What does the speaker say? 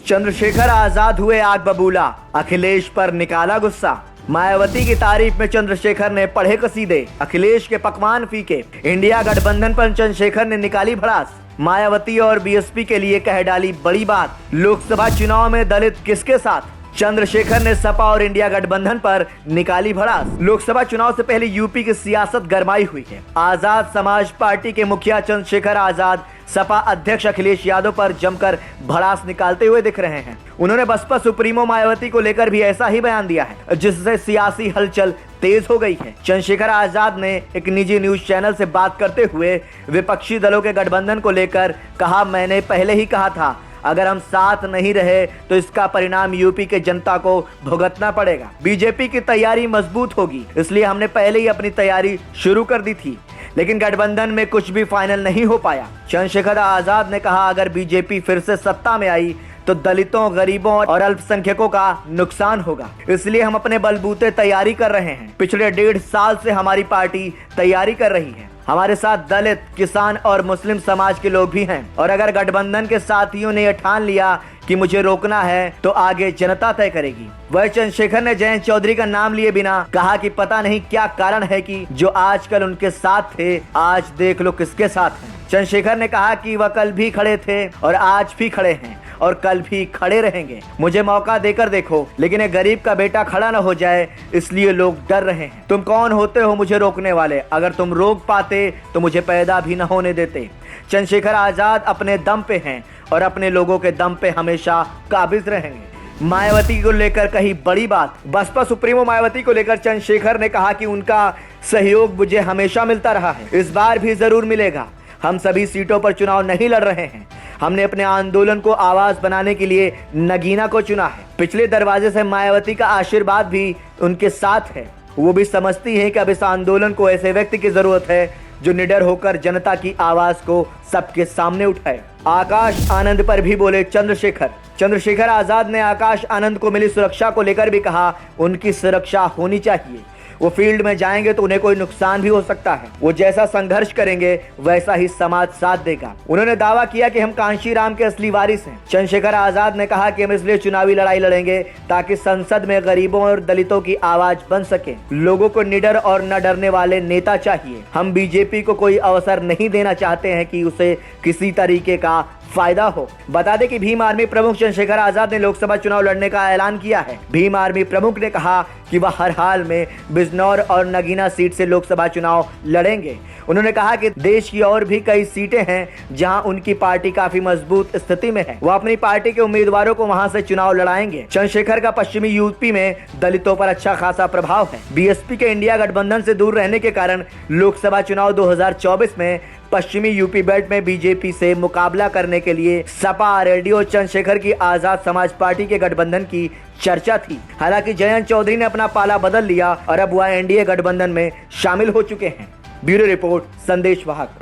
चंद्रशेखर आजाद हुए आग बबूला, अखिलेश पर निकाला गुस्सा। मायावती की तारीफ में चंद्रशेखर ने पढ़े कसीदे, अखिलेश के पकवान फीके। इंडिया गठबंधन पर चंद्रशेखर ने निकाली भड़ास, मायावती और बीएसपी के लिए कह डाली बड़ी बात। लोकसभा चुनाव में दलित किसके साथ? चंद्रशेखर ने सपा और इंडिया गठबंधन पर निकाली भड़ास। लोकसभा चुनाव से पहले यूपी की सियासत गरमाई हुई है। आजाद समाज पार्टी के मुखिया चंद्रशेखर आजाद सपा अध्यक्ष अखिलेश यादव पर जमकर भड़ास निकालते हुए दिख रहे हैं। उन्होंने बसपा सुप्रीमो मायावती को लेकर भी ऐसा ही बयान दिया है, जिससे सियासी हलचल तेज हो गई है। चंद्रशेखर आजाद ने एक निजी न्यूज चैनल से बात करते हुए विपक्षी दलों के गठबंधन को लेकर कहा, मैंने पहले ही कहा था अगर हम साथ नहीं रहे तो इसका परिणाम यूपी के जनता को भुगतना पड़ेगा। बीजेपी की तैयारी मजबूत होगी, इसलिए हमने पहले ही अपनी तैयारी शुरू कर दी थी, लेकिन गठबंधन में कुछ भी फाइनल नहीं हो पाया। चंद्रशेखर आजाद ने कहा, अगर बीजेपी फिर से सत्ता में आई तो दलितों, गरीबों और अल्पसंख्यकों का नुकसान होगा, इसलिए हम अपने बलबूते तैयारी कर रहे हैं। पिछले 1.5 साल से हमारी पार्टी तैयारी कर रही है। हमारे साथ दलित, किसान और मुस्लिम समाज के लोग भी हैं, और अगर गठबंधन के साथियों ने यह ठान लिया कि मुझे रोकना है तो आगे जनता तय करेगी। वह चंद्रशेखर ने जयंत चौधरी का नाम लिए बिना कहा कि पता नहीं क्या कारण है कि जो आजकल उनके साथ थे आज देख लो किसके साथ हैं। चंद्रशेखर ने कहा कि वह कल भी खड़े थे और आज भी खड़े हैं और कल भी खड़े रहेंगे। मुझे मौका देकर देखो, लेकिन एक गरीब का बेटा खड़ा न हो जाए इसलिए लोग डर रहे हैं। तुम कौन होते हो मुझे रोकने वाले? अगर तुम रोक पाते तो मुझे पैदा भी न होने देते। चंद्रशेखर आजाद अपने दम पे हैं और अपने लोगों के दम पे हमेशा काबिज रहेंगे। मायावती को लेकर कही बड़ी बात। बसपा सुप्रीमो मायावती को लेकर चंद्रशेखर ने कहा कि उनका सहयोग मुझे हमेशा मिलता रहा है, इस बार भी जरूर मिलेगा। हम सभी सीटों पर चुनाव नहीं लड़ रहे हैं, हमने अपने आंदोलन को आवाज बनाने के लिए नगीना को चुना है। पिछले दरवाजे से मायावती का आशीर्वाद भी उनके साथ है। वो भी समझती है कि अब इस आंदोलन को ऐसे व्यक्ति की जरूरत है जो निडर होकर जनता की आवाज को सबके सामने उठाए। आकाश आनंद पर भी बोले चंद्रशेखर आजाद ने आकाश आनंद को मिली सुरक्षा को लेकर भी कहा, उनकी सुरक्षा होनी चाहिए। वो फील्ड में जाएंगे तो उन्हें कोई नुकसान भी हो सकता है। वो जैसा संघर्ष करेंगे वैसा ही समाज साथ देगा। उन्होंने दावा किया कि हम कांशीराम के असली वारिस हैं। चंद्रशेखर आजाद ने कहा कि हम इसलिए चुनावी लड़ाई लड़ेंगे ताकि संसद में गरीबों और दलितों की आवाज बन सके। लोगों को निडर और न डरने वाले नेता चाहिए। हम बीजेपी को कोई अवसर नहीं देना चाहते हैं कि उसे किसी तरीके का फायदा हो। बता दें कि भीम आर्मी प्रमुख चंद्रशेखर आजाद ने लोकसभा चुनाव लड़ने का ऐलान किया है। भीम आर्मी प्रमुख ने कहा कि वह हर हाल में बिजनौर और नगीना सीट से लोकसभा चुनाव लड़ेंगे। उन्होंने कहा कि देश की और भी कई सीटें हैं जहां उनकी पार्टी काफी मजबूत स्थिति में है। वह अपनी पार्टी के उम्मीदवारों को वहां से चुनाव लड़ाएंगे। चंद्रशेखर का पश्चिमी यूपी में दलितों पर अच्छा खासा प्रभाव है। बीएसपी के इंडिया गठबंधन से दूर रहने के कारण लोकसभा चुनाव 2024 में पश्चिमी यूपी बेल्ट में बीजेपी से मुकाबला करने के लिए सपा, आरएलडी और चंद्रशेखर की आजाद समाज पार्टी के गठबंधन की चर्चा थी। हालांकि जयंत चौधरी ने अपना पाला बदल लिया और अब वह एनडीए गठबंधन में शामिल हो चुके हैं। ब्यूरो रिपोर्ट, संदेश वाहक।